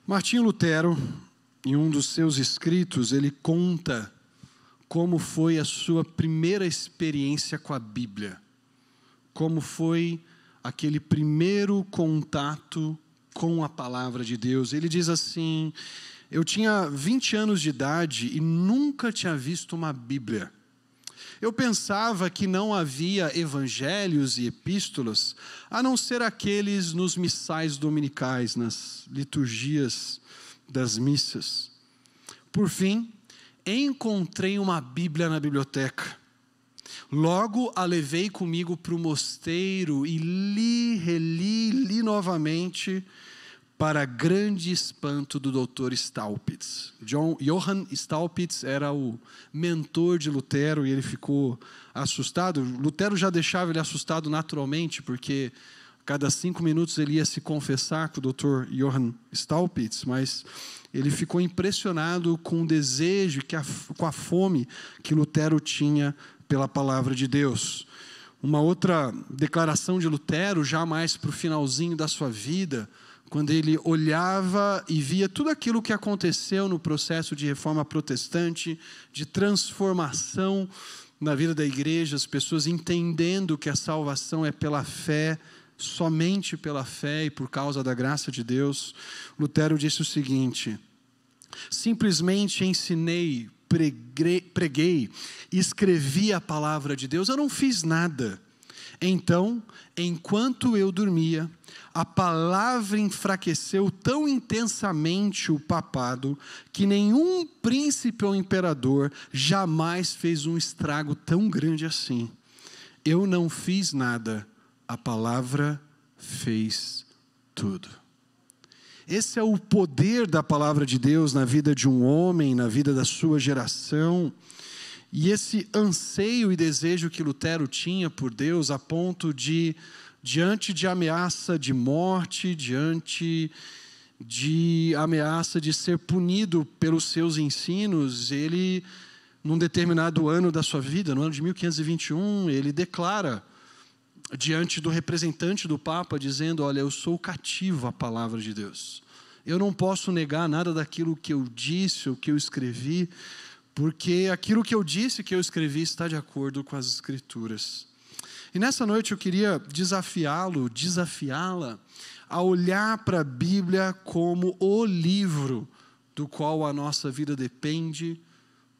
Martinho Lutero, em um dos seus escritos, ele conta como foi a sua primeira experiência com a Bíblia. Como foi aquele primeiro contato com a palavra de Deus. Ele diz assim: eu tinha 20 anos de idade e nunca tinha visto uma Bíblia. Eu pensava que não havia evangelhos e epístolas, a não ser aqueles nos missais dominicais, nas liturgias das missas. Por fim, encontrei uma Bíblia na biblioteca. Logo a levei comigo para o mosteiro e reli novamente, para grande espanto do Dr. Staupitz. Johann Staupitz era o mentor de Lutero e ele ficou assustado. Lutero já deixava ele assustado naturalmente, porque cada 5 minutos ele ia se confessar com o Dr. Johann Staupitz, mas ele ficou impressionado com o desejo, com a fome que Lutero tinha pela palavra de Deus. Uma outra declaração de Lutero, já mais para o finalzinho da sua vida, quando ele olhava e via tudo aquilo que aconteceu no processo de reforma protestante, de transformação na vida da igreja, as pessoas entendendo que a salvação é pela fé, somente pela fé e por causa da graça de Deus, Lutero disse o seguinte: simplesmente ensinei, preguei, escrevi a palavra de Deus, eu não fiz nada. Então, enquanto eu dormia, a palavra enfraqueceu tão intensamente o papado que nenhum príncipe ou imperador jamais fez um estrago tão grande assim. Eu não fiz nada, a palavra fez tudo. Esse é o poder da palavra de Deus na vida de um homem, na vida da sua geração. E esse anseio e desejo que Lutero tinha por Deus, a ponto de, diante de ameaça de morte, diante de ameaça de ser punido pelos seus ensinos, ele, num determinado ano da sua vida, no ano de 1521, ele declara diante do representante do Papa, dizendo: olha, eu sou cativo à palavra de Deus. Eu não posso negar nada daquilo que eu disse, ou que eu escrevi, porque aquilo que eu disse, que eu escrevi, está de acordo com as Escrituras. E nessa noite eu queria desafiá-la a olhar para a Bíblia como o livro do qual a nossa vida depende,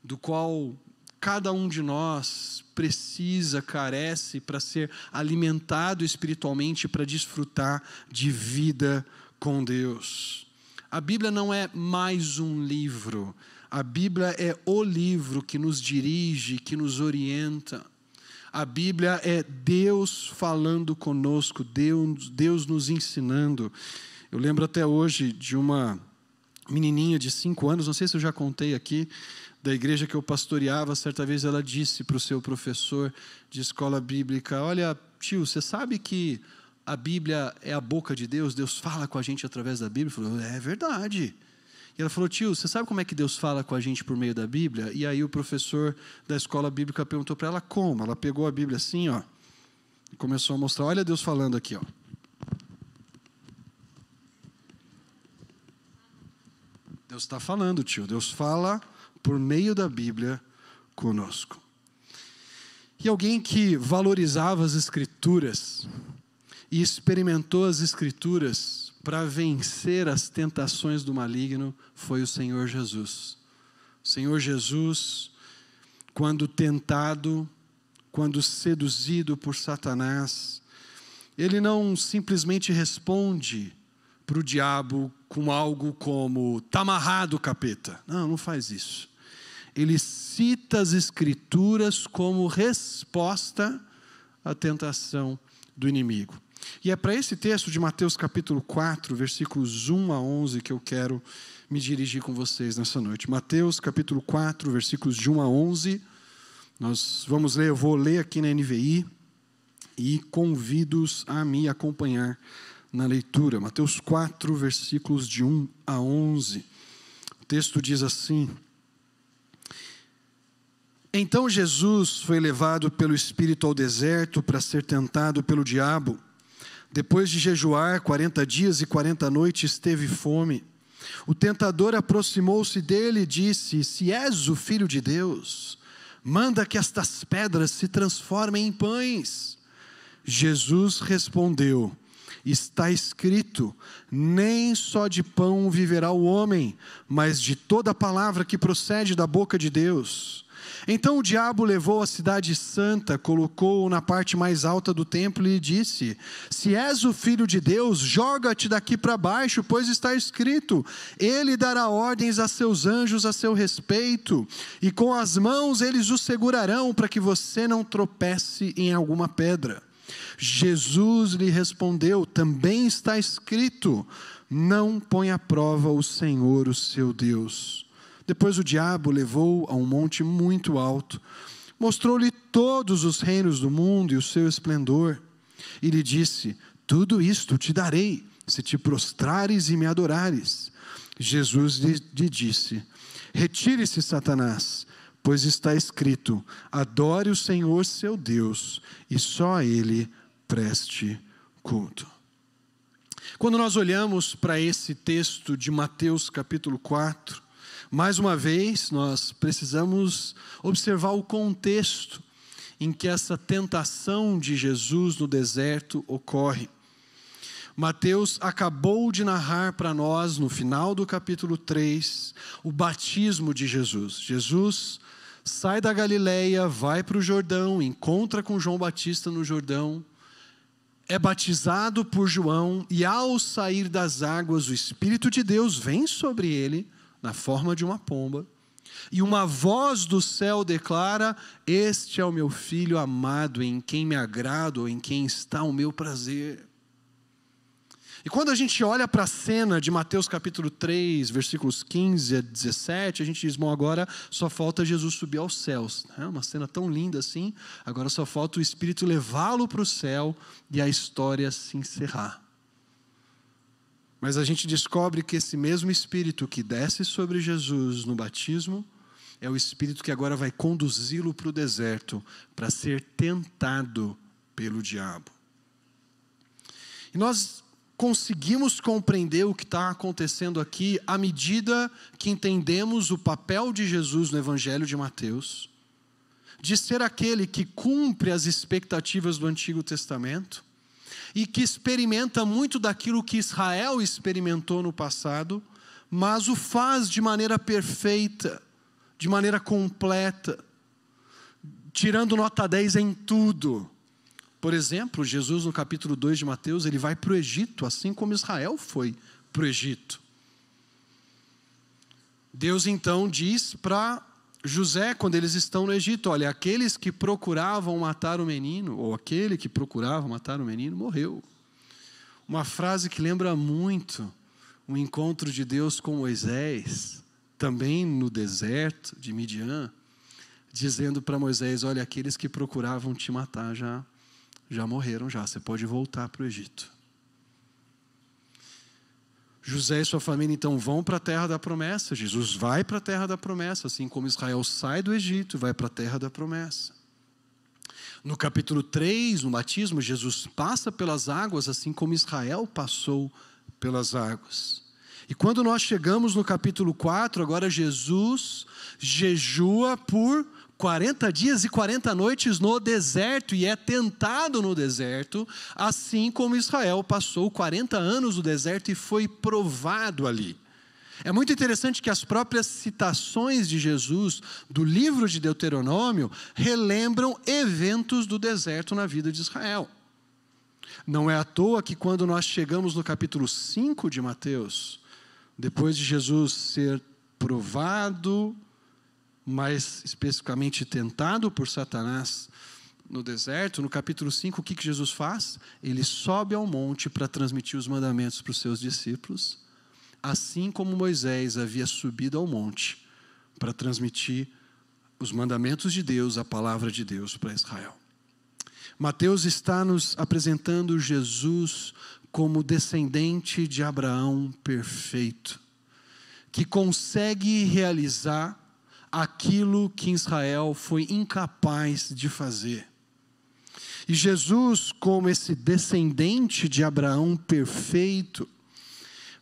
do qual cada um de nós precisa, carece para ser alimentado espiritualmente, para desfrutar de vida com Deus. A Bíblia não é mais um livro. A Bíblia é o livro que nos dirige, que nos orienta. A Bíblia é Deus falando conosco, Deus nos ensinando. Eu lembro até hoje de uma menininha de 5 anos, não sei se eu já contei aqui, da igreja que eu pastoreava. Certa vez ela disse para o seu professor de escola bíblica: olha, tio, você sabe que a Bíblia é a boca de Deus? Deus fala com a gente através da Bíblia? Ele falou: é verdade. E ela falou: tio, você sabe como é que Deus fala com a gente por meio da Bíblia? E aí o professor da escola bíblica perguntou para ela como. Ela pegou a Bíblia assim, ó, e começou a mostrar: olha Deus falando aqui, ó. Deus está falando, tio. Deus fala por meio da Bíblia conosco. E alguém que valorizava as Escrituras e experimentou as Escrituras para vencer as tentações do maligno foi o Senhor Jesus. O Senhor Jesus, quando tentado, quando seduzido por Satanás, ele não simplesmente responde para o diabo com algo como: está amarrado, capeta. Não, não faz isso. Ele cita as Escrituras como resposta à tentação do inimigo. E é para esse texto de Mateus capítulo 4, versículos 1 a 11, que eu quero me dirigir com vocês nessa noite. Mateus capítulo 4, versículos de 1 a 11. Nós vamos ler, eu vou ler aqui na NVI e convido-os a me acompanhar na leitura. Mateus 4, versículos de 1 a 11. O texto diz assim: então Jesus foi levado pelo Espírito ao deserto para ser tentado pelo diabo. Depois de jejuar 40 dias e 40 noites, teve fome. O tentador aproximou-se dele e disse: se és o Filho de Deus, manda que estas pedras se transformem em pães. Jesus respondeu: está escrito, nem só de pão viverá o homem, mas de toda palavra que procede da boca de Deus. Então o diabo levou a cidade santa, colocou-o na parte mais alta do templo e lhe disse: se és o Filho de Deus, joga-te daqui para baixo, pois está escrito, ele dará ordens a seus anjos a seu respeito, e com as mãos eles o segurarão, para que você não tropece em alguma pedra. Jesus lhe respondeu: também está escrito, não põe à prova o Senhor, o seu Deus. Depois o diabo levou-o a um monte muito alto, mostrou-lhe todos os reinos do mundo e o seu esplendor, e lhe disse: tudo isto te darei, se te prostrares e me adorares. Jesus lhe disse: retire-se, Satanás, pois está escrito, adore o Senhor seu Deus, e só a Ele preste culto. Quando nós olhamos para esse texto de Mateus capítulo 4, mais uma vez nós precisamos observar o contexto em que essa tentação de Jesus no deserto ocorre. Mateus acabou de narrar para nós, no final do capítulo 3, o batismo de Jesus. Jesus sai da Galileia, vai para o Jordão, encontra com João Batista no Jordão, é batizado por João, e ao sair das águas, o Espírito de Deus vem sobre ele, na forma de uma pomba, e uma voz do céu declara: este é o meu Filho amado, em quem me agrado, ou em quem está o meu prazer. E quando a gente olha para a cena de Mateus capítulo 3, versículos 15 a 17, a gente diz: bom, agora só falta Jesus subir aos céus. É uma cena tão linda assim, agora só falta o Espírito levá-lo para o céu e a história se encerrar. Mas a gente descobre que esse mesmo Espírito que desce sobre Jesus no batismo, é o Espírito que agora vai conduzi-lo para o deserto, para ser tentado pelo diabo. E nós conseguimos compreender o que está acontecendo aqui à medida que entendemos o papel de Jesus no Evangelho de Mateus, de ser aquele que cumpre as expectativas do Antigo Testamento, e que experimenta muito daquilo que Israel experimentou no passado, mas o faz de maneira perfeita, de maneira completa, tirando nota 10 em tudo. Por exemplo, Jesus no capítulo 2 de Mateus, ele vai para o Egito, assim como Israel foi para o Egito. Deus então diz para José, quando eles estão no Egito: olha, aqueles que procuravam matar o menino, ou aquele que procurava matar o menino, morreu. Uma frase que lembra muito o encontro de Deus com Moisés, também no deserto de Midian, dizendo para Moisés: olha, aqueles que procuravam te matar já morreram já, você pode voltar para o Egito. José e sua família então vão para a terra da promessa. Jesus vai para a terra da promessa, assim como Israel sai do Egito e vai para a terra da promessa. No capítulo 3, no batismo, Jesus passa pelas águas, assim como Israel passou pelas águas. E quando nós chegamos no capítulo 4, agora Jesus jejua por 40 dias e 40 noites no deserto, e é tentado no deserto, assim como Israel passou 40 anos no deserto e foi provado ali. É muito interessante que as próprias citações de Jesus do livro de Deuteronômio relembram eventos do deserto na vida de Israel. Não é à toa que quando nós chegamos no capítulo 5 de Mateus, depois de Jesus ser provado, mais especificamente tentado por Satanás no deserto, no capítulo 5, o que Jesus faz? Ele sobe ao monte para transmitir os mandamentos para os seus discípulos, assim como Moisés havia subido ao monte para transmitir os mandamentos de Deus, a palavra de Deus para Israel. Mateus está nos apresentando Jesus como descendente de Abraão perfeito, que consegue realizar aquilo que Israel foi incapaz de fazer. E Jesus, como esse descendente de Abraão perfeito,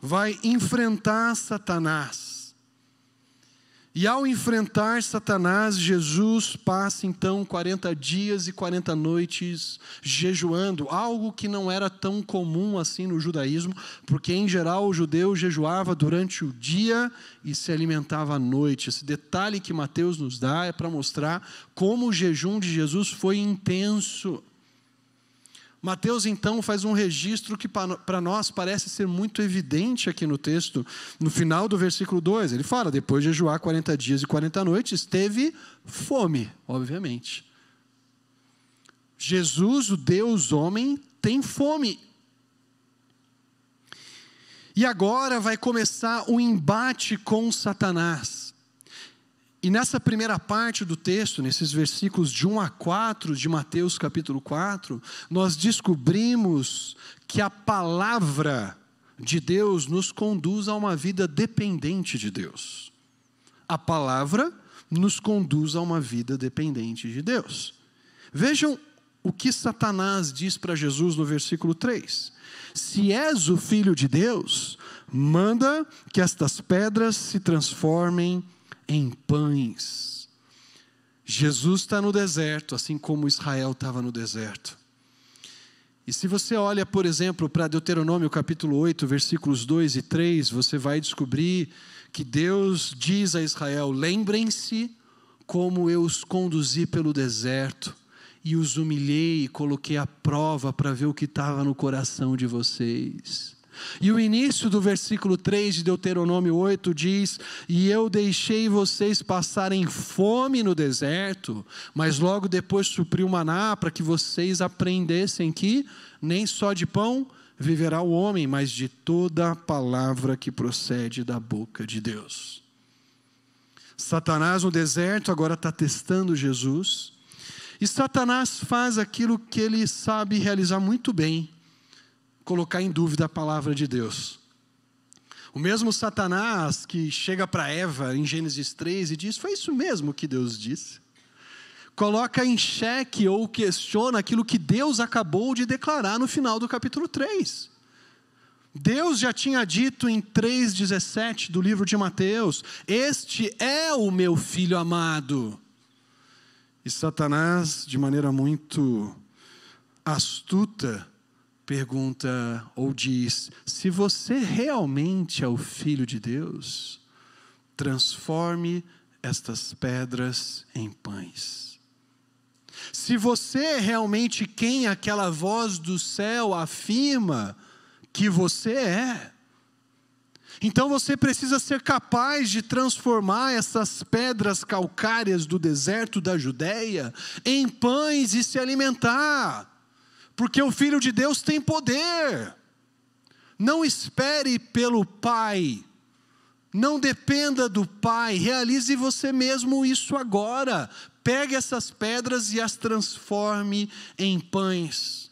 vai enfrentar Satanás. E ao enfrentar Satanás, Jesus passa então 40 dias e 40 noites jejuando, algo que não era tão comum assim no judaísmo, porque em geral o judeu jejuava durante o dia e se alimentava à noite. Esse detalhe que Mateus nos dá é para mostrar como o jejum de Jesus foi intenso. Mateus, então, faz um registro que para nós parece ser muito evidente aqui no texto, no final do versículo 2. Ele fala, depois de jejuar 40 dias e 40 noites, teve fome, obviamente. Jesus, o Deus homem, tem fome. E agora vai começar o embate com Satanás. E nessa primeira parte do texto, nesses versículos de 1 a 4 de Mateus capítulo 4, nós descobrimos que a palavra de Deus nos conduz a uma vida dependente de Deus. A palavra nos conduz a uma vida dependente de Deus. Vejam o que Satanás diz para Jesus no versículo 3. Se és o Filho de Deus, manda que estas pedras se transformem em pães. Jesus está no deserto, assim como Israel estava no deserto. E se você olha, por exemplo, para Deuteronômio capítulo 8, versículos 2 e 3, você vai descobrir que Deus diz a Israel, lembrem-se como eu os conduzi pelo deserto, e os humilhei e coloquei à prova para ver o que estava no coração de vocês. E o início do versículo 3 de Deuteronômio 8 diz, e eu deixei vocês passarem fome no deserto, mas logo depois supri o maná para que vocês aprendessem que nem só de pão viverá o homem, mas de toda a palavra que procede da boca de Deus. Satanás no deserto agora está testando Jesus, e Satanás faz aquilo que ele sabe realizar muito bem, colocar em dúvida a palavra de Deus. O mesmo Satanás que chega para Eva em Gênesis 3 e diz, foi isso mesmo que Deus disse? Coloca em xeque ou questiona aquilo que Deus acabou de declarar no final do capítulo 3. Deus já tinha dito em 3,17 do livro de Mateus, este é o meu filho amado. E Satanás, de maneira muito astuta, pergunta ou diz, se você realmente é o Filho de Deus, transforme estas pedras em pães. Se você é realmente quem aquela voz do céu afirma que você é, então você precisa ser capaz de transformar essas pedras calcárias do deserto da Judéia em pães e se alimentar. Porque o Filho de Deus tem poder. Não espere pelo Pai. Não dependa do Pai. Realize você mesmo isso agora. Pegue essas pedras e as transforme em pães.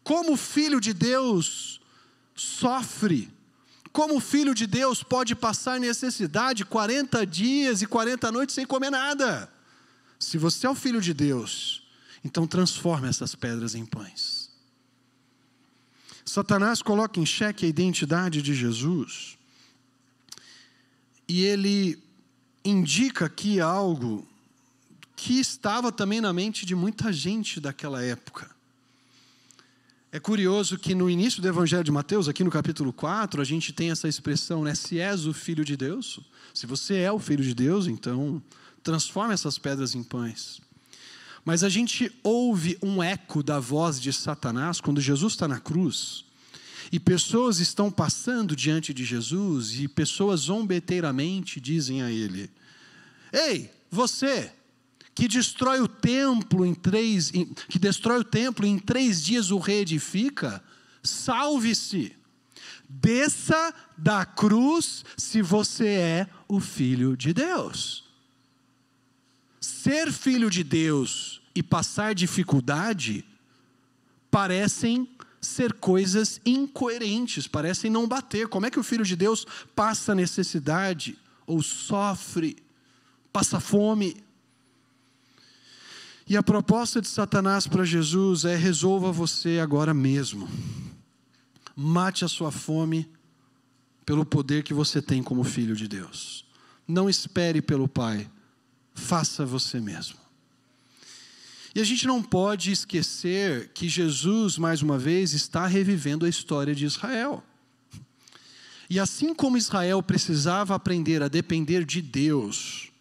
Como o Filho de Deus sofre. Como o Filho de Deus pode passar necessidade 40 dias e 40 noites sem comer nada. Se você é o Filho de Deus, então transforme essas pedras em pães. Satanás coloca em xeque a identidade de Jesus. E ele indica aqui algo que estava também na mente de muita gente daquela época. É curioso que no início do Evangelho de Mateus, aqui no capítulo 4, a gente tem essa expressão, né? Se és o Filho de Deus, se você é o Filho de Deus, então transforme essas pedras em pães. Mas a gente ouve um eco da voz de Satanás quando Jesus está na cruz. E pessoas estão passando diante de Jesus e pessoas zombeteiramente dizem a ele, ei, você que destrói o templo em 3 dias o reedifica, salve-se, desça da cruz se você é o Filho de Deus. Ser filho de Deus e passar dificuldade parecem ser coisas incoerentes, parecem não bater. Como é que o Filho de Deus passa necessidade, ou sofre, passa fome? E a proposta de Satanás para Jesus é, resolva você agora mesmo. Mate a sua fome pelo poder que você tem como filho de Deus. Não espere pelo Pai, faça você mesmo. E a gente não pode esquecer que Jesus, mais uma vez, está revivendo a história de Israel. E assim como Israel precisava aprender a depender de Deus,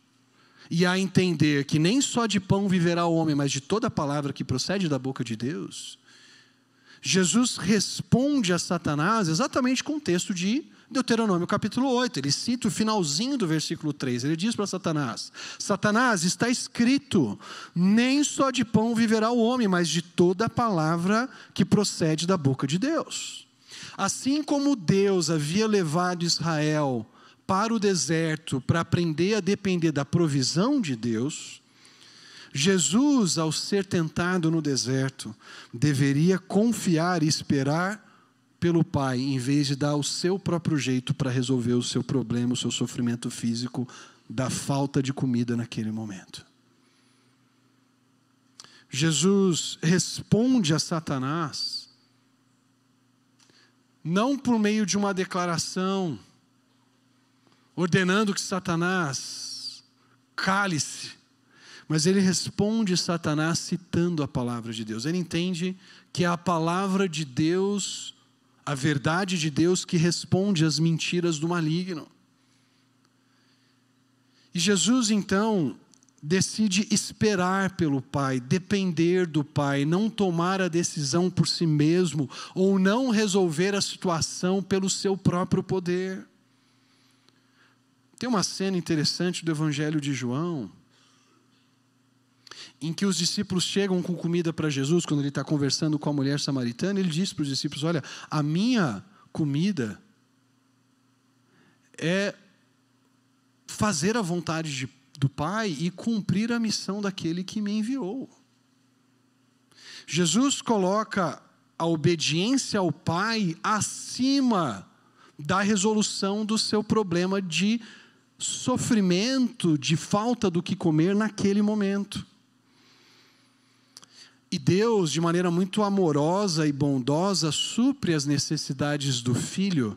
e a entender que nem só de pão viverá o homem, mas de toda a palavra que procede da boca de Deus, Jesus responde a Satanás exatamente com o texto de Deuteronômio capítulo 8. Ele cita o finalzinho do versículo 3. Ele diz para Satanás: Satanás, está escrito, nem só de pão viverá o homem, mas de toda a palavra que procede da boca de Deus. Assim como Deus havia levado Israel para o deserto para aprender a depender da provisão de Deus, Jesus, ao ser tentado no deserto, deveria confiar e esperar pelo Pai, em vez de dar o seu próprio jeito para resolver o seu problema, o seu sofrimento físico da falta de comida naquele momento. Jesus responde a Satanás, não por meio de uma declaração, ordenando que Satanás cale-se, mas ele responde Satanás citando a palavra de Deus. Ele entende que é a palavra de Deus, a verdade de Deus, que responde às mentiras do maligno. E Jesus, então, decide esperar pelo Pai, depender do Pai, não tomar a decisão por si mesmo, ou não resolver a situação pelo seu próprio poder. Tem uma cena interessante do Evangelho de João, em que os discípulos chegam com comida para Jesus, quando ele está conversando com a mulher samaritana. Ele diz para os discípulos: olha, a minha comida é fazer a vontade do Pai e cumprir a missão daquele que me enviou. Jesus coloca a obediência ao Pai acima da resolução do seu problema de sofrimento, de falta do que comer naquele momento. E Deus, de maneira muito amorosa e bondosa, supre as necessidades do Filho,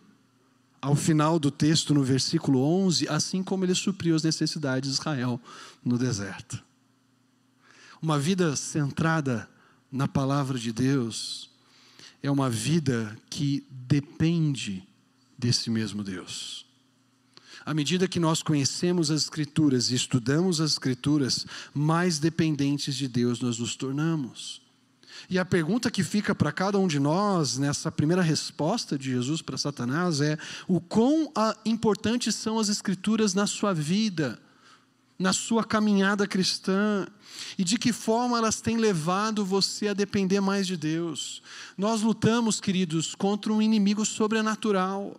ao final do texto, no versículo 11, assim como Ele supriu as necessidades de Israel no deserto. Uma vida centrada na palavra de Deus é uma vida que depende desse mesmo Deus. À medida que nós conhecemos as Escrituras e estudamos as Escrituras, mais dependentes de Deus nós nos tornamos. E a pergunta que fica para cada um de nós, nessa primeira resposta de Jesus para Satanás, é: o quão importantes são as Escrituras na sua vida, na sua caminhada cristã, e de que forma elas têm levado você a depender mais de Deus. Nós lutamos, queridos, contra um inimigo sobrenatural.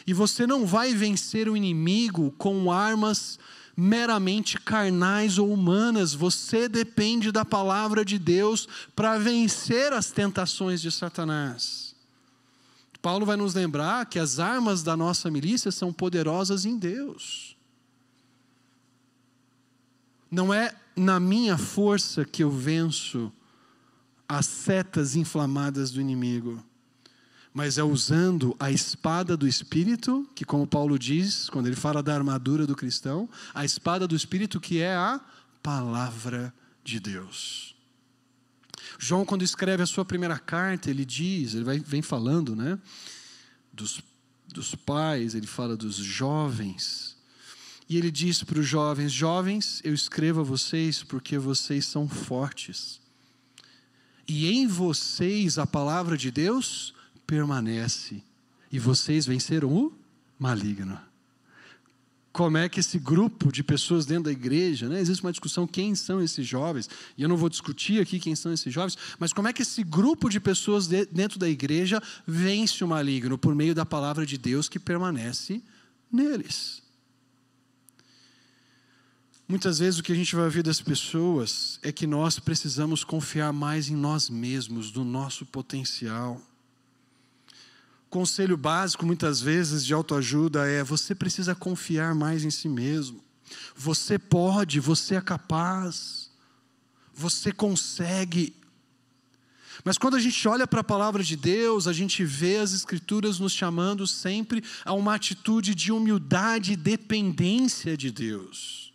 E você não vai vencer o inimigo com armas meramente carnais ou humanas. Você depende da palavra de Deus para vencer as tentações de Satanás. Paulo vai nos lembrar que as armas da nossa milícia são poderosas em Deus. Não é na minha força que eu venço as setas inflamadas do inimigo, mas é usando a espada do Espírito, que, como Paulo diz, quando ele fala da armadura do cristão, a espada do Espírito, que é a palavra de Deus. João, quando escreve a sua primeira carta, ele diz, vem falando, né, dos pais, ele fala dos jovens, e ele diz para os jovens: jovens, eu escrevo a vocês porque vocês são fortes, e em vocês a palavra de Deus permanece, e vocês venceram o maligno. Como é que esse grupo de pessoas dentro da igreja, né, existe uma discussão, quem são esses jovens, e eu não vou discutir aqui quem são esses jovens, mas como é que esse grupo de pessoas dentro da igreja vence o maligno? Por meio da palavra de Deus que permanece neles. Muitas vezes o que a gente vai ouvir das pessoas é que nós precisamos confiar mais em nós mesmos, no nosso potencial. Conselho básico, muitas vezes, de autoajuda é: você precisa confiar mais em si mesmo. Você pode, você é capaz, você consegue. Mas quando a gente olha para a palavra de Deus, a gente vê as Escrituras nos chamando sempre a uma atitude de humildade e dependência de Deus.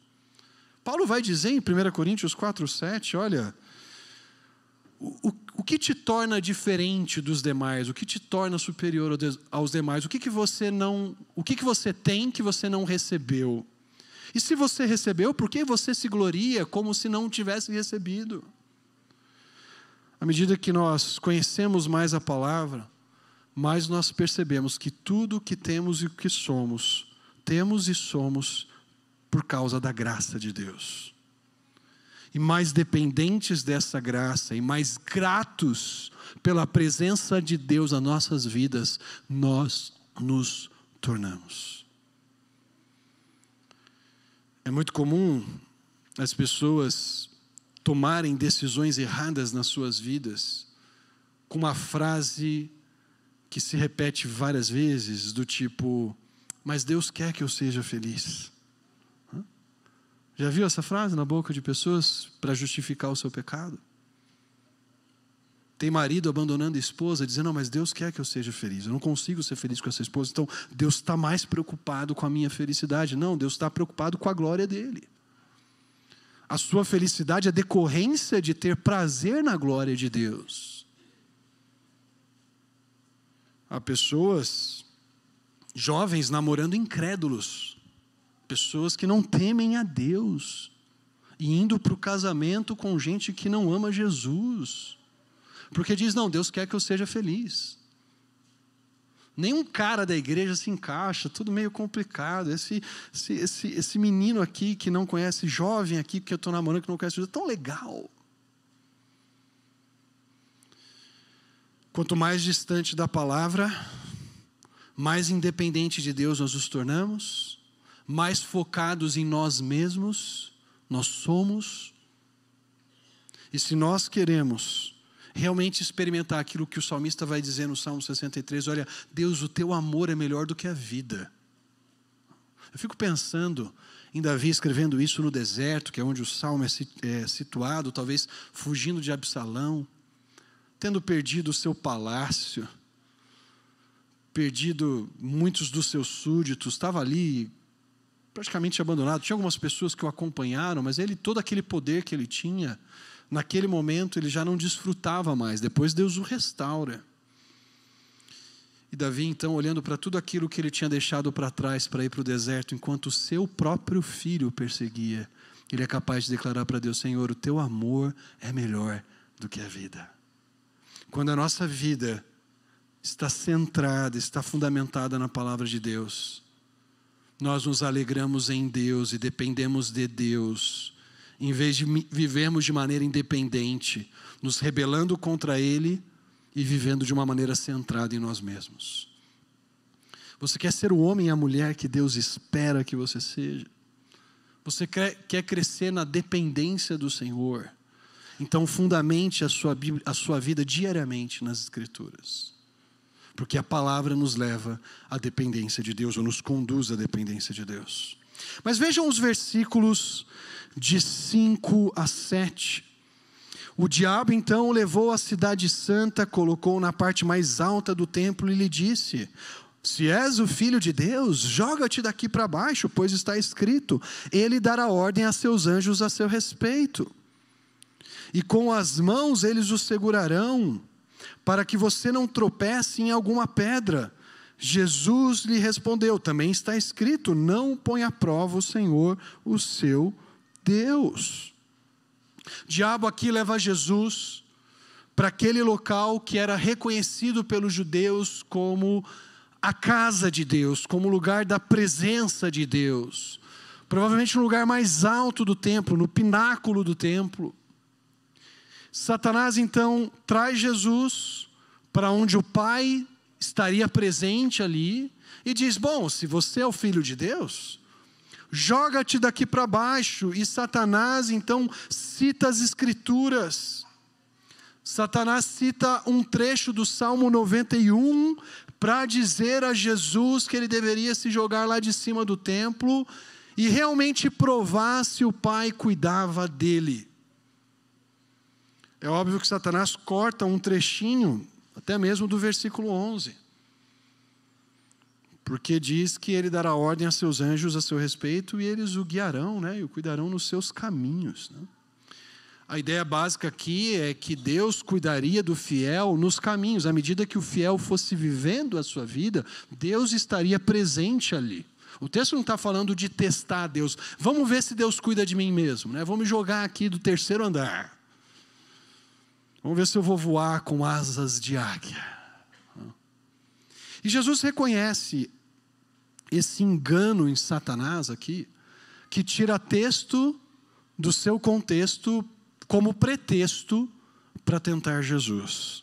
Paulo vai dizer em 1 Coríntios 4:7, olha, o que te torna diferente dos demais? O que te torna superior aos demais? O que você tem que você não recebeu? E se você recebeu, por que você se gloria como se não tivesse recebido? À medida que nós conhecemos mais a palavra, mais nós percebemos que tudo o que temos e o que somos, temos e somos por causa da graça de Deus. E mais dependentes dessa graça e mais gratos pela presença de Deus nas nossas vidas, nós nos tornamos. É muito comum as pessoas tomarem decisões erradas nas suas vidas com uma frase que se repete várias vezes, do tipo, mas Deus quer que eu seja feliz. Já viu essa frase na boca de pessoas para justificar o seu pecado? Tem marido abandonando a esposa, dizendo, não, mas Deus quer que eu seja feliz. Eu não consigo ser feliz com essa esposa, então Deus está mais preocupado com a minha felicidade. Não, Deus está preocupado com a glória dele. A sua felicidade é decorrência de ter prazer na glória de Deus. Há pessoas, jovens namorando incrédulos, pessoas que não temem a Deus, e indo para o casamento com gente que não ama Jesus, porque diz, não, Deus quer que eu seja feliz. Nenhum cara da igreja se encaixa, tudo meio complicado. Esse menino aqui que não conhece, jovem aqui que eu estou namorando, que não conhece Jesus, é tão legal. Quanto mais distante da palavra, mais independente de Deus nós nos tornamos, mais focados em nós mesmos nós somos. E se nós queremos realmente experimentar aquilo que o salmista vai dizer no Salmo 63, olha, Deus, o teu amor é melhor do que a vida. Eu fico pensando em Davi escrevendo isso no deserto, que é onde o Salmo é situado, talvez fugindo de Absalão, tendo perdido o seu palácio, perdido muitos dos seus súditos, estava ali praticamente abandonado. Tinha algumas pessoas que o acompanharam, mas ele, todo aquele poder que ele tinha, naquele momento ele já não desfrutava mais. Depois Deus o restaura. E Davi então, olhando para tudo aquilo que ele tinha deixado para trás para ir para o deserto, enquanto o seu próprio filho o perseguia, ele é capaz de declarar para Deus, Senhor, o teu amor é melhor do que a vida. Quando a nossa vida está centrada, está fundamentada na palavra de Deus, nós nos alegramos em Deus e dependemos de Deus, em vez de vivermos de maneira independente, nos rebelando contra Ele e vivendo de uma maneira centrada em nós mesmos. Você quer ser o homem e a mulher que Deus espera que você seja? Você quer crescer na dependência do Senhor? Então fundamente a sua vida diariamente nas Escrituras. Porque a palavra nos leva à dependência de Deus, ou nos conduz à dependência de Deus. Mas vejam os versículos de 5 a 7. O diabo então o levou à cidade santa, colocou na parte mais alta do templo e lhe disse, se és o filho de Deus, joga-te daqui para baixo, pois está escrito, ele dará ordem a seus anjos a seu respeito. E com as mãos eles o segurarão, para que você não tropece em alguma pedra. Jesus lhe respondeu, também está escrito, não põe à prova o Senhor, o seu Deus. O diabo aqui leva Jesus para aquele local que era reconhecido pelos judeus como a casa de Deus, como o lugar da presença de Deus. Provavelmente no lugar mais alto do templo, no pináculo do templo. Satanás então traz Jesus para onde o Pai estaria presente ali e diz, bom, se você é o Filho de Deus, joga-te daqui para baixo. E Satanás então cita as Escrituras. Satanás cita um trecho do Salmo 91 para dizer a Jesus que ele deveria se jogar lá de cima do templo e realmente provar se o Pai cuidava dele. É óbvio que Satanás corta um trechinho, até mesmo do versículo 11. Porque diz que ele dará ordem a seus anjos a seu respeito e eles o guiarão, né, e o cuidarão nos seus caminhos. Né? A ideia básica aqui é que Deus cuidaria do fiel nos caminhos. À medida que o fiel fosse vivendo a sua vida, Deus estaria presente ali. O texto não está falando de testar Deus. Vamos ver se Deus cuida de mim mesmo. Né? Vamos jogar aqui do 3º andar. Vamos ver se eu vou voar com asas de águia. E Jesus reconhece esse engano em Satanás aqui, que tira texto do seu contexto como pretexto para tentar Jesus.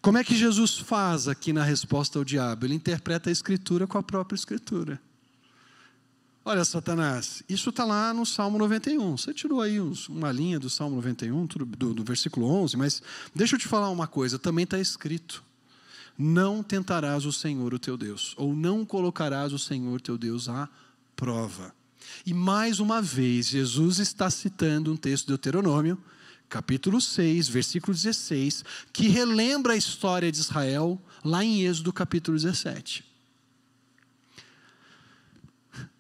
Como é que Jesus faz aqui na resposta ao diabo? Ele interpreta a Escritura com a própria Escritura. Olha, Satanás, isso está lá no Salmo 91. Você tirou aí uma linha do Salmo 91, do versículo 11, mas deixa eu te falar uma coisa, também está escrito. Não tentarás o Senhor o teu Deus, ou não colocarás o Senhor teu Deus à prova. E mais uma vez, Jesus está citando um texto de Deuteronômio, capítulo 6, versículo 16, que relembra a história de Israel, lá em Êxodo capítulo 17.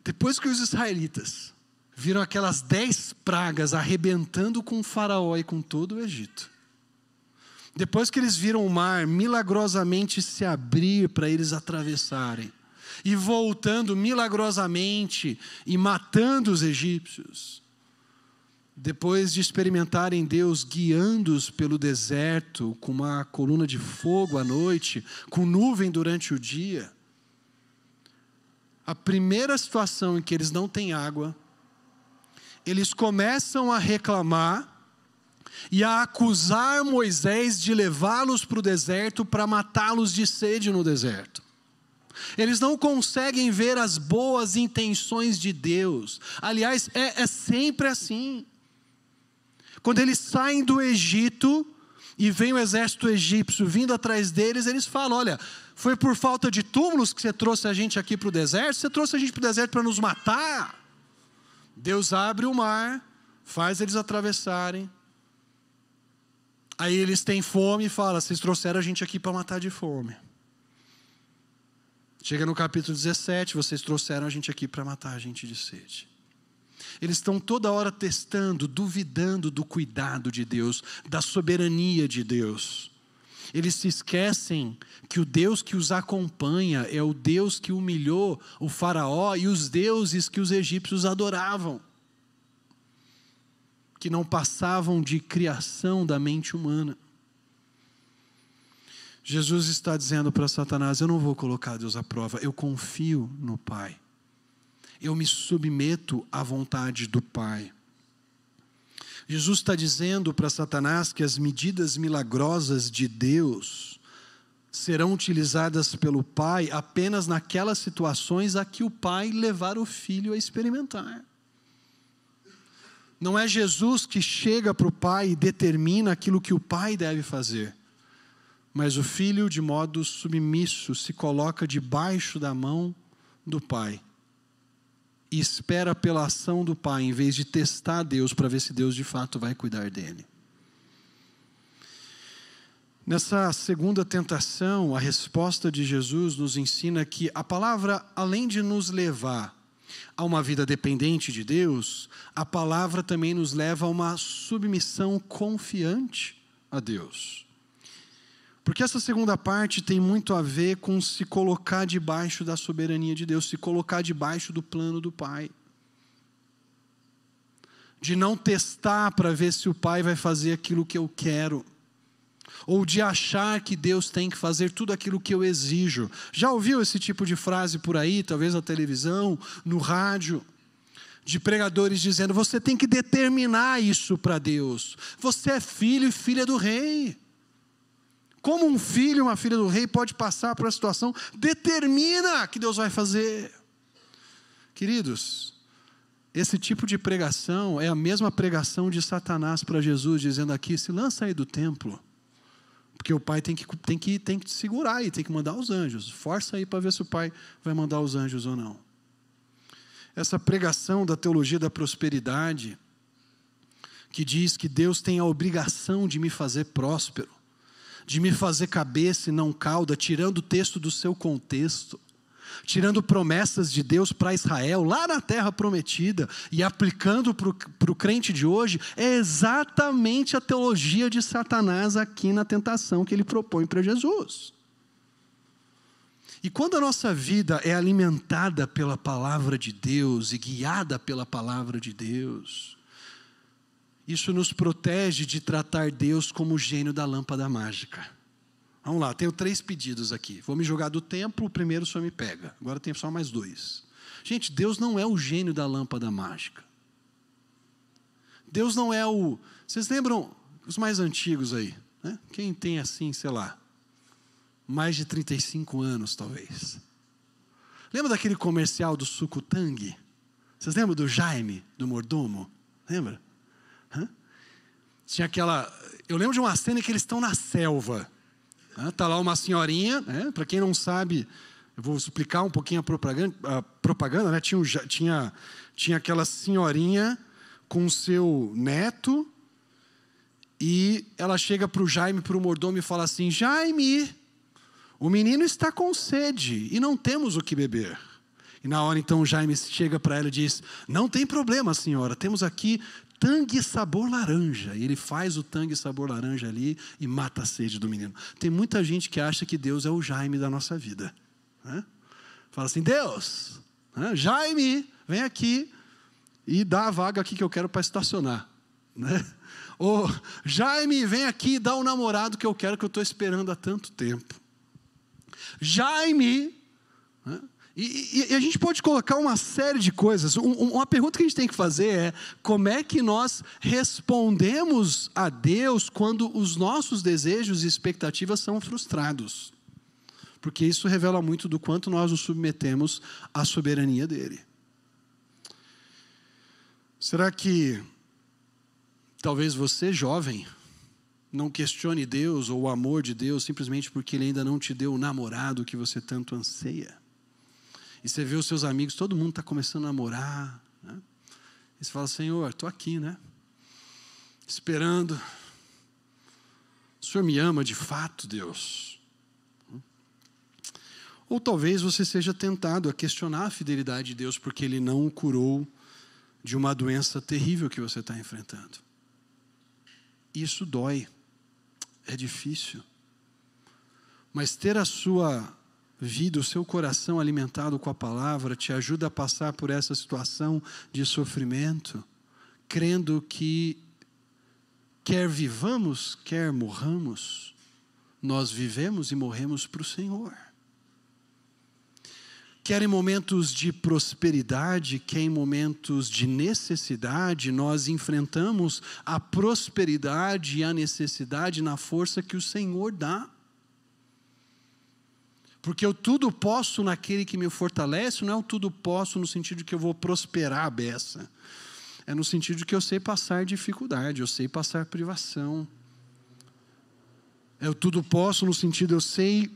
Depois que os israelitas viram aquelas 10 pragas arrebentando com o faraó e com todo o Egito, depois que eles viram o mar milagrosamente se abrir para eles atravessarem, e voltando milagrosamente e matando os egípcios, depois de experimentarem Deus guiando-os pelo deserto, com uma coluna de fogo à noite, com nuvem durante o dia, a primeira situação em que eles não têm água, eles começam a reclamar e a acusar Moisés de levá-los para o deserto para matá-los de sede no deserto. Eles não conseguem ver as boas intenções de Deus. Aliás, é sempre assim. Quando eles saem do Egito e vem o exército egípcio vindo atrás deles, eles falam, olha, foi por falta de túmulos que você trouxe a gente aqui para o deserto? Você trouxe a gente para o deserto para nos matar? Deus abre o mar, faz eles atravessarem. Aí eles têm fome e falam, vocês trouxeram a gente aqui para matar de fome. Chega no capítulo 17, vocês trouxeram a gente aqui para matar a gente de sede. Eles estão toda hora testando, duvidando do cuidado de Deus, da soberania de Deus. Eles se esquecem que o Deus que os acompanha é o Deus que humilhou o faraó e os deuses que os egípcios adoravam, que não passavam de criação da mente humana. Jesus está dizendo para Satanás, eu não vou colocar Deus à prova, eu confio no Pai. Eu me submeto à vontade do Pai. Jesus está dizendo para Satanás que as medidas milagrosas de Deus serão utilizadas pelo Pai apenas naquelas situações a que o Pai levar o Filho a experimentar. Não é Jesus que chega para o Pai e determina aquilo que o Pai deve fazer. Mas o Filho, de modo submisso, se coloca debaixo da mão do Pai. E espera pela ação do Pai, em vez de testar Deus, para ver se Deus de fato vai cuidar dele. Nessa segunda tentação, a resposta de Jesus nos ensina que a palavra, além de nos levar a uma vida dependente de Deus, a palavra também nos leva a uma submissão confiante a Deus. Porque essa segunda parte tem muito a ver com se colocar debaixo da soberania de Deus, se colocar debaixo do plano do Pai. De não testar para ver se o Pai vai fazer aquilo que eu quero, ou de achar que Deus tem que fazer tudo aquilo que eu exijo. Já ouviu esse tipo de frase por aí, talvez na televisão, no rádio, de pregadores dizendo, você tem que determinar isso para Deus. Você é filho e filha do rei. Como um filho e uma filha do rei pode passar por uma situação, determina que Deus vai fazer. Queridos, esse tipo de pregação é a mesma pregação de Satanás para Jesus, dizendo aqui, se lança aí do templo, porque o pai tem que te segurar aí, tem que mandar os anjos, força aí para ver se o pai vai mandar os anjos ou não. Essa pregação da teologia da prosperidade que diz que Deus tem a obrigação de me fazer próspero, de me fazer cabeça e não cauda, tirando o texto do seu contexto, tirando promessas de Deus para Israel, lá na terra prometida, e aplicando para o crente de hoje, é exatamente a teologia de Satanás aqui na tentação que ele propõe para Jesus. E quando a nossa vida é alimentada pela palavra de Deus e guiada pela palavra de Deus, isso nos protege de tratar Deus como o gênio da lâmpada mágica. Vamos lá, tenho 3 pedidos aqui. Vou me jogar do templo, o primeiro o senhor me pega. Agora tem só mais 2. Gente, Deus não é o gênio da lâmpada mágica. Deus não é o... Vocês lembram, os mais antigos aí, né? Quem tem assim, sei lá, mais de 35 anos talvez. Lembra daquele comercial do suco Tang? Vocês lembram do Jaime, do mordomo? Lembra? Tinha aquela... Eu lembro de uma cena em que eles estão na selva. Está lá uma senhorinha, para quem não sabe, eu vou explicar um pouquinho a propaganda, né? Tinha aquela senhorinha com seu neto, e ela chega para o Jaime, para o mordomo, e fala assim: Jaime, o menino está com sede e não temos o que beber. E na hora então o Jaime chega para ela e diz: não tem problema, senhora, temos aqui Tang sabor laranja. E ele faz o Tang sabor laranja ali e mata a sede do menino. Tem muita gente que acha que Deus é o Jaime da nossa vida, né? Fala assim: Deus, Jaime, vem aqui e dá a vaga aqui que eu quero para estacionar, né? Ou Jaime, vem aqui e dá o namorado que eu quero, que eu estou esperando há tanto tempo. Jaime, né? E a gente pode colocar uma série de coisas. Uma pergunta que a gente tem que fazer é: como é que nós respondemos a Deus quando os nossos desejos e expectativas são frustrados? Porque isso revela muito do quanto nós nos submetemos à soberania dele. Será que talvez você, jovem, não questione Deus ou o amor de Deus simplesmente porque ele ainda não te deu o namorado que você tanto anseia? E você vê os seus amigos, todo mundo está começando a namorar, né? E você fala: Senhor, estou aqui, né? Esperando. O Senhor me ama de fato, Deus? Ou talvez você seja tentado a questionar a fidelidade de Deus porque Ele não o curou de uma doença terrível que você está enfrentando. Isso dói, é difícil. Mas ter a sua vida, o seu coração alimentado com a palavra, te ajuda a passar por essa situação de sofrimento, crendo que quer vivamos, quer morramos, nós vivemos e morremos para o Senhor. Quer em momentos de prosperidade, quer em momentos de necessidade, nós enfrentamos a prosperidade e a necessidade na força que o Senhor dá. Porque eu tudo posso naquele que me fortalece, não é o tudo posso no sentido de que eu vou prosperar a beça. É no sentido de que eu sei passar dificuldade, eu sei passar privação. É o tudo posso no sentido de eu sei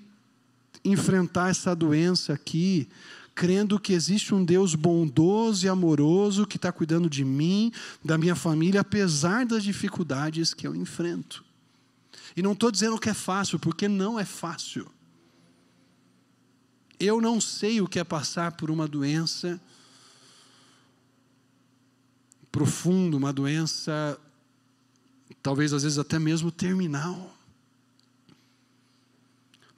enfrentar essa doença aqui, crendo que existe um Deus bondoso e amoroso que está cuidando de mim, da minha família, apesar das dificuldades que eu enfrento. E não estou dizendo que é fácil, porque não é fácil. Eu não sei o que é passar por uma doença profunda, uma doença, talvez às vezes até mesmo terminal.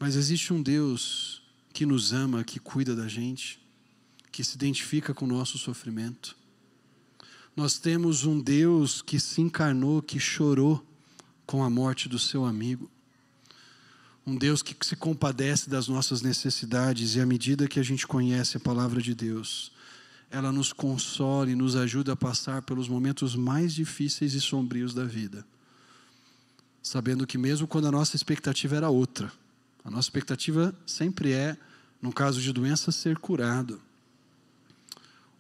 Mas existe um Deus que nos ama, que cuida da gente, que se identifica com o nosso sofrimento. Nós temos um Deus que se encarnou, que chorou com a morte do seu amigo. Um Deus que se compadece das nossas necessidades, e à medida que a gente conhece a palavra de Deus, ela nos consola e nos ajuda a passar pelos momentos mais difíceis e sombrios da vida, sabendo que mesmo quando a nossa expectativa era outra, a nossa expectativa sempre é, no caso de doença, ser curado.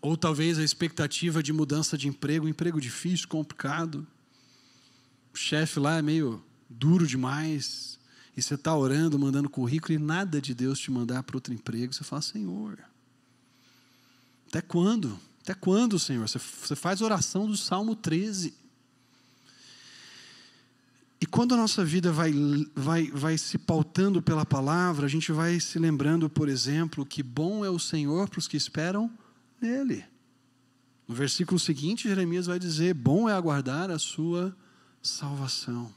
Ou talvez a expectativa de mudança de emprego, um emprego difícil, complicado, o chefe lá é meio duro demais, e você está orando, mandando currículo, e nada de Deus te mandar para outro emprego. Você fala: Senhor, até quando? Até quando, Senhor? Você faz oração do Salmo 13. E quando a nossa vida vai se pautando pela palavra, a gente vai se lembrando, por exemplo, que bom é o Senhor para os que esperam nele. No versículo seguinte, Jeremias vai dizer: bom é aguardar a sua salvação.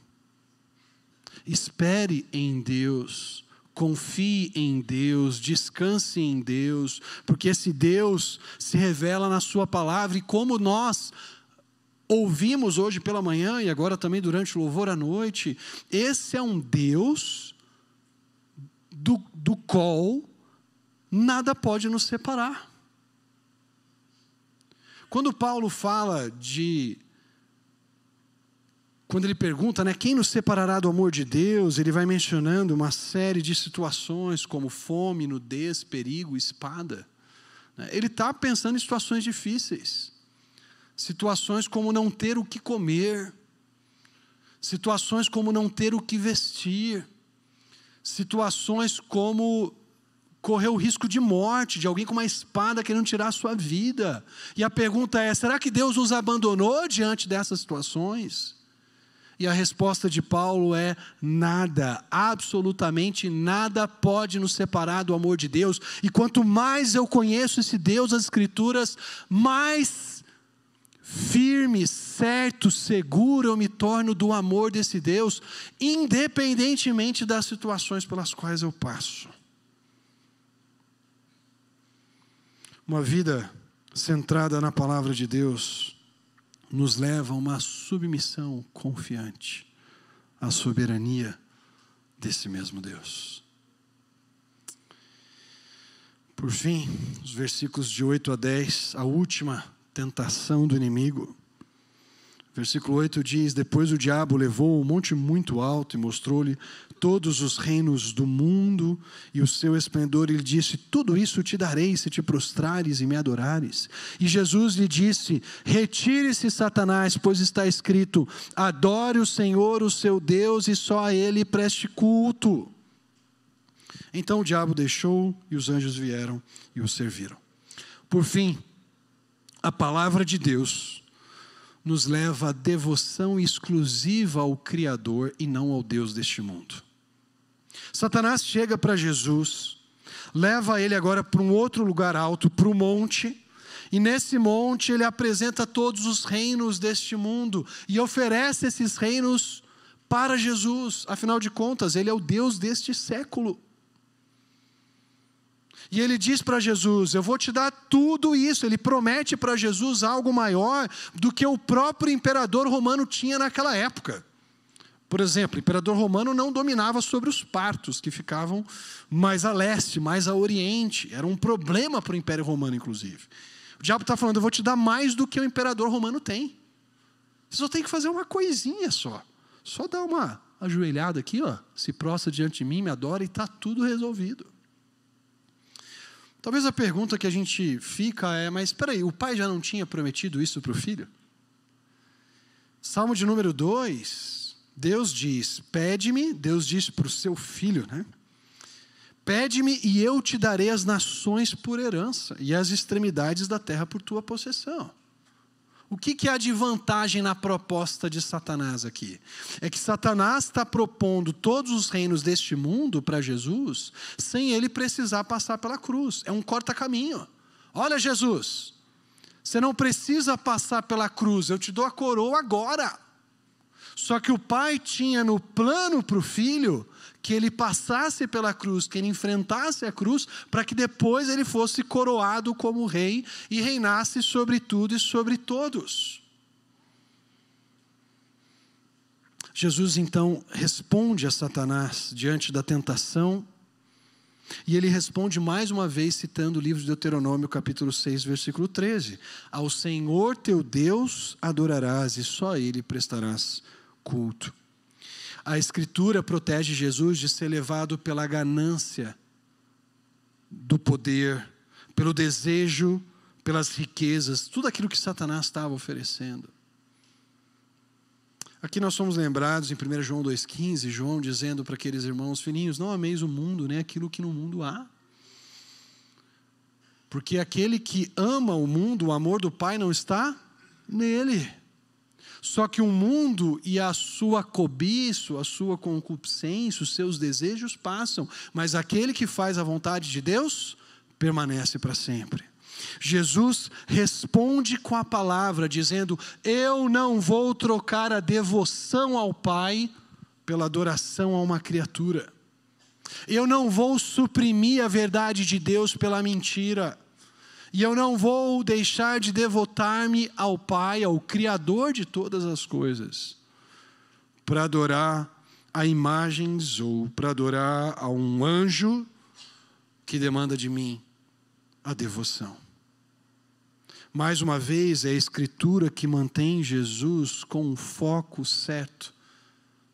Espere em Deus, confie em Deus, descanse em Deus, porque esse Deus se revela na sua palavra, e como nós ouvimos hoje pela manhã e agora também durante o louvor à noite, esse é um Deus do qual nada pode nos separar. Quando Paulo fala quando ele pergunta, quem nos separará do amor de Deus, ele vai mencionando uma série de situações como fome, nudez, perigo, espada. Ele está pensando em situações difíceis. Situações como não ter o que comer, situações como não ter o que vestir, situações como correr o risco de morte, de alguém com uma espada querendo tirar a sua vida. E a pergunta é: será que Deus nos abandonou diante dessas situações? E a resposta de Paulo é: nada, absolutamente nada pode nos separar do amor de Deus. E quanto mais eu conheço esse Deus, as Escrituras, mais firme, certo, seguro eu me torno do amor desse Deus, independentemente das situações pelas quais eu passo. Uma vida centrada na palavra de Deus nos leva a uma submissão confiante à soberania desse mesmo Deus. Por fim, os versículos de 8 a 10, a última tentação do inimigo. Versículo 8 diz: depois o diabo levou um monte muito alto e mostrou-lhe todos os reinos do mundo e o seu esplendor. Ele disse: tudo isso te darei se te prostrares e me adorares. E Jesus lhe disse: retire-se, Satanás, pois está escrito: adore o Senhor, o seu Deus, e só a ele preste culto. Então o diabo deixou e os anjos vieram e o serviram. Por fim, a palavra de Deus nos leva à devoção exclusiva ao Criador e não ao Deus deste mundo. Satanás chega para Jesus, leva ele agora para um outro lugar alto, para o monte, e nesse monte ele apresenta todos os reinos deste mundo e oferece esses reinos para Jesus. Afinal de contas, ele é o Deus deste século. E ele diz para Jesus: eu vou te dar tudo isso. Ele promete para Jesus algo maior do que o próprio imperador romano tinha naquela época. Por exemplo, o imperador romano não dominava sobre os partos, que ficavam mais a leste, mais a oriente. Era um problema para o Império Romano, inclusive. O diabo está falando: eu vou te dar mais do que o imperador romano tem. Você só tem que fazer uma coisinha só. Só dar uma ajoelhada aqui, se prostra diante de mim, me adora, e está tudo resolvido. Talvez a pergunta que a gente fica é: mas espera aí, o pai já não tinha prometido isso para o filho? Salmo de número 2, Deus diz: pede-me, Deus diz para o seu filho, pede-me e eu te darei as nações por herança e as extremidades da terra por tua possessão. O que há de vantagem na proposta de Satanás aqui? É que Satanás está propondo todos os reinos deste mundo para Jesus, sem ele precisar passar pela cruz. É um corta-caminho. Olha, Jesus, você não precisa passar pela cruz, eu te dou a coroa agora. Só que o pai tinha no plano para o filho que ele passasse pela cruz, que ele enfrentasse a cruz, para que depois ele fosse coroado como rei e reinasse sobre tudo e sobre todos. Jesus então responde a Satanás diante da tentação, e ele responde mais uma vez citando o livro de Deuteronômio, capítulo 6, versículo 13: ao Senhor teu Deus adorarás e só a ele prestarás culto. A Escritura protege Jesus de ser levado pela ganância do poder, pelo desejo, pelas riquezas, tudo aquilo que Satanás estava oferecendo. Aqui nós somos lembrados em 1 João 2,15, João dizendo para aqueles irmãos: filhinhos, não ameis o mundo, nem aquilo que no mundo há. Porque aquele que ama o mundo, o amor do Pai não está nele. Só que o mundo e a sua cobiça, a sua concupiscência, os seus desejos passam, mas aquele que faz a vontade de Deus permanece para sempre. Jesus responde com a palavra, dizendo: eu não vou trocar a devoção ao Pai pela adoração a uma criatura. Eu não vou suprimir a verdade de Deus pela mentira. E eu não vou deixar de devotar-me ao Pai, ao Criador de todas as coisas, para adorar a imagens ou para adorar a um anjo que demanda de mim a devoção. Mais uma vez, é a Escritura que mantém Jesus com o foco certo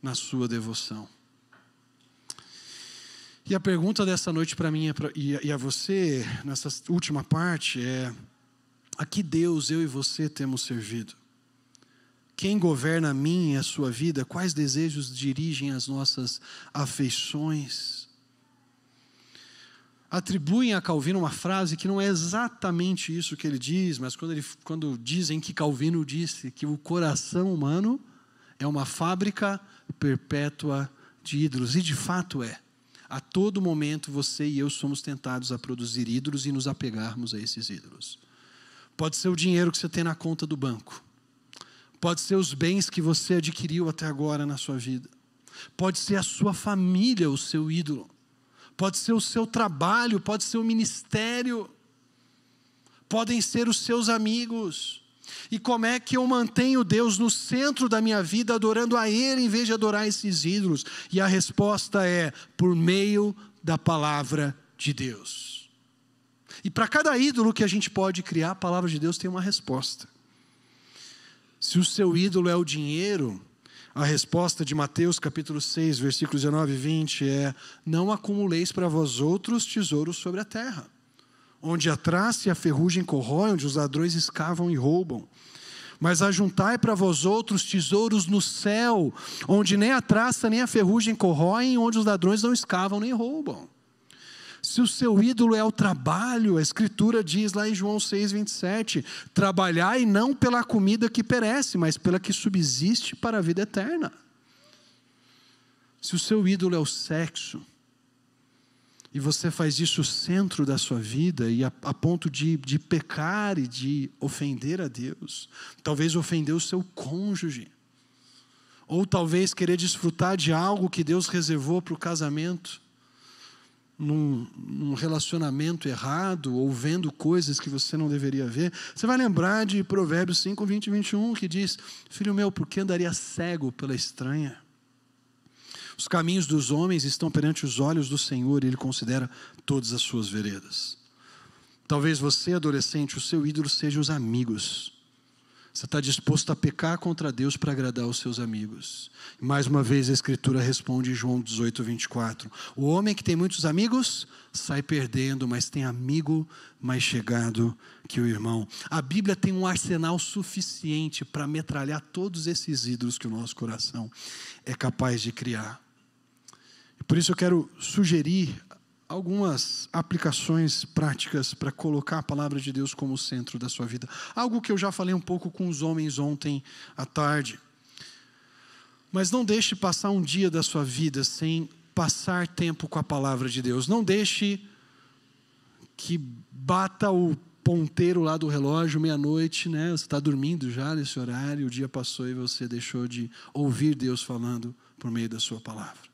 na sua devoção. E a pergunta dessa noite para mim e a você, nessa última parte, é: a que Deus eu e você temos servido? Quem governa a minha e a sua vida? Quais desejos dirigem as nossas afeições? Atribuem a Calvino uma frase que não é exatamente isso que ele diz, mas quando dizem que Calvino disse que o coração humano é uma fábrica perpétua de ídolos, e de fato é. A todo momento você e eu somos tentados a produzir ídolos e nos apegarmos a esses ídolos. Pode ser o dinheiro que você tem na conta do banco. Pode ser os bens que você adquiriu até agora na sua vida. Pode ser a sua família, o seu ídolo. Pode ser o seu trabalho, pode ser o ministério. Podem ser os seus amigos. E como é que eu mantenho Deus no centro da minha vida, adorando a Ele em vez de adorar esses ídolos? E a resposta é: por meio da palavra de Deus. E para cada ídolo que a gente pode criar, a palavra de Deus tem uma resposta. Se o seu ídolo é o dinheiro, a resposta de Mateus capítulo 6, versículos 19 e 20 é: não acumuleis para vós outros tesouros sobre a terra, onde a traça e a ferrugem corroem, onde os ladrões escavam e roubam. Mas ajuntai para vós outros tesouros no céu, onde nem a traça nem a ferrugem corroem, onde os ladrões não escavam nem roubam. Se o seu ídolo é o trabalho, a Escritura diz lá em João 6, 27, trabalhai não pela comida que perece, mas pela que subsiste para a vida eterna. Se o seu ídolo é o sexo, e você faz isso o centro da sua vida, e a ponto de pecar e de ofender a Deus, talvez ofender o seu cônjuge, ou talvez querer desfrutar de algo que Deus reservou para o casamento, num relacionamento errado, ou vendo coisas que você não deveria ver, você vai lembrar de Provérbios 5, 20 e 21, que diz: filho meu, por que andaria cego pela estranha? Os caminhos dos homens estão perante os olhos do Senhor, e Ele considera todas as suas veredas. Talvez você, adolescente, o seu ídolo seja os amigos. Você está disposto a pecar contra Deus para agradar os seus amigos. E mais uma vez a Escritura responde em João 18, 24. O homem que tem muitos amigos sai perdendo, mas tem amigo mais chegado que o irmão. A Bíblia tem um arsenal suficiente para metralhar todos esses ídolos que o nosso coração é capaz de criar. Por isso eu quero sugerir algumas aplicações práticas para colocar a palavra de Deus como centro da sua vida. Algo que eu já falei um pouco com os homens ontem à tarde. Mas não deixe passar um dia da sua vida sem passar tempo com a palavra de Deus. Não deixe que bata o ponteiro lá do relógio, meia-noite, né? Você está dormindo já nesse horário, o dia passou e você deixou de ouvir Deus falando por meio da sua palavra.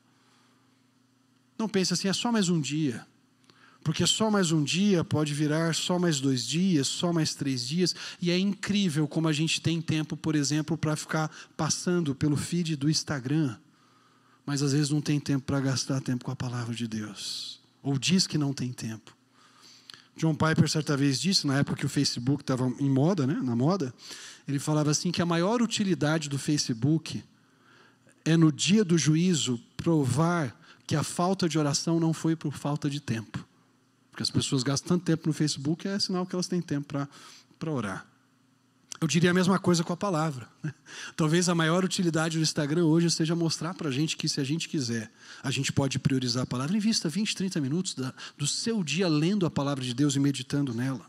Não pense assim: é só mais um dia, porque só mais um dia pode virar só mais 2 dias, só mais 3 dias, e é incrível como a gente tem tempo, por exemplo, para ficar passando pelo feed do Instagram, mas às vezes não tem tempo para gastar tempo com a palavra de Deus, ou diz que não tem tempo. John Piper certa vez disse, na época que o Facebook estava em moda, né, na moda, ele falava assim que a maior utilidade do Facebook é no dia do juízo provar que a falta de oração não foi por falta de tempo. Porque as pessoas gastam tanto tempo no Facebook, é sinal que elas têm tempo para orar. Eu diria a mesma coisa com a palavra, né? Talvez a maior utilidade do Instagram hoje seja mostrar para a gente que, se a gente quiser, a gente pode priorizar a palavra. Invista 20, 30 minutos do seu dia lendo a palavra de Deus e meditando nela.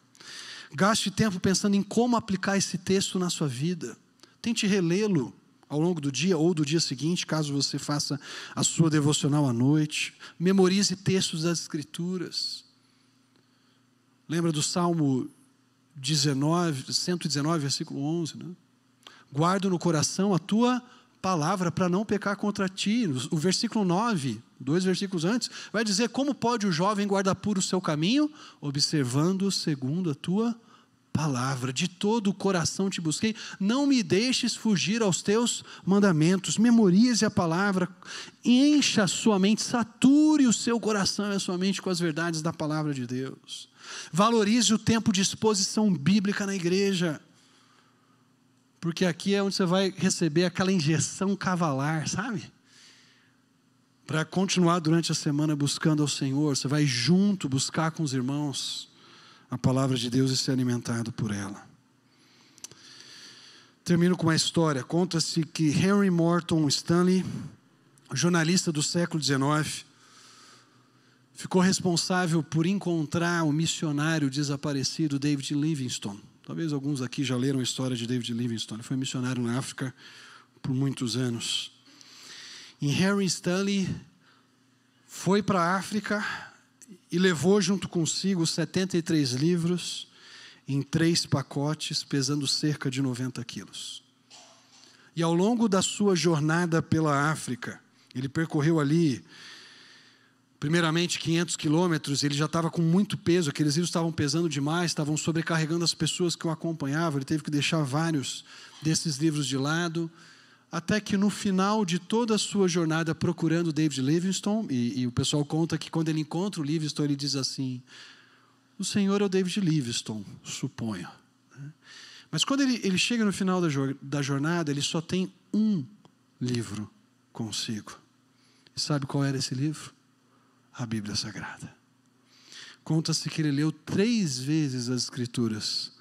Gaste tempo pensando em como aplicar esse texto na sua vida. Tente relê-lo ao longo do dia ou do dia seguinte, caso você faça a sua devocional à noite. Memorize textos das Escrituras. Lembra do Salmo 119, versículo 11, né? Guarda no coração a tua palavra para não pecar contra ti. O versículo 9, 2 versículos antes, vai dizer: como pode o jovem guardar puro o seu caminho? Observando segundo a tua palavra. De todo o coração te busquei, não me deixes fugir aos teus mandamentos. Memorize a palavra, encha a sua mente, sature o seu coração e a sua mente com as verdades da palavra de Deus. Valorize o tempo de exposição bíblica na igreja, porque aqui é onde você vai receber aquela injeção cavalar, sabe? Para continuar durante a semana buscando ao Senhor. Você vai junto buscar com os irmãos a palavra de Deus e ser alimentado por ela. Termino com uma história. Conta-se que Henry Morton Stanley, jornalista do século XIX, ficou responsável por encontrar o missionário desaparecido David Livingstone. Talvez alguns aqui já leram a história de David Livingstone. Ele foi missionário na África por muitos anos. E Henry Stanley foi para a África e levou junto consigo 73 livros em 3 pacotes, pesando cerca de 90 quilos. E ao longo da sua jornada pela África, ele percorreu ali, primeiramente 500 quilômetros. Ele já estava com muito peso, aqueles livros estavam pesando demais, estavam sobrecarregando as pessoas que o acompanhavam. Ele teve que deixar vários desses livros de lado, até que no final de toda a sua jornada procurando David Livingstone, e o pessoal conta que quando ele encontra o Livingstone, ele diz assim: o senhor é o David Livingstone, suponho. Mas quando ele chega no final da jornada, ele só tem um livro consigo. E sabe qual era esse livro? A Bíblia Sagrada. Conta-se que ele leu 3 vezes as Escrituras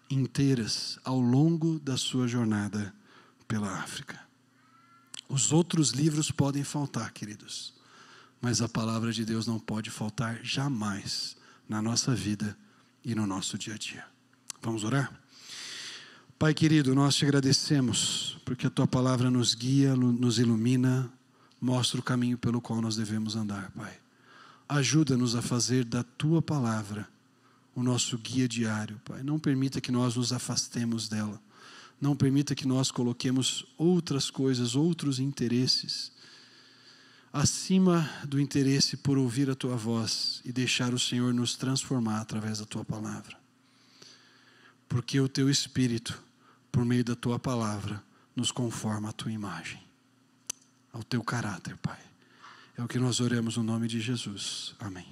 inteiras ao longo da sua jornada pela África. Os outros livros podem faltar, queridos, mas a palavra de Deus não pode faltar jamais na nossa vida e no nosso dia a dia. Vamos orar? Pai querido, nós te agradecemos porque a tua palavra nos guia, nos ilumina, mostra o caminho pelo qual nós devemos andar, Pai. Ajuda-nos a fazer da tua palavra o nosso guia diário, Pai. Não permita que nós nos afastemos dela. Não permita que nós coloquemos outras coisas, outros interesses, acima do interesse por ouvir a tua voz e deixar o Senhor nos transformar através da tua palavra. Porque o teu Espírito, por meio da tua palavra, nos conforma à tua imagem, ao teu caráter, Pai. É o que nós oramos no nome de Jesus. Amém.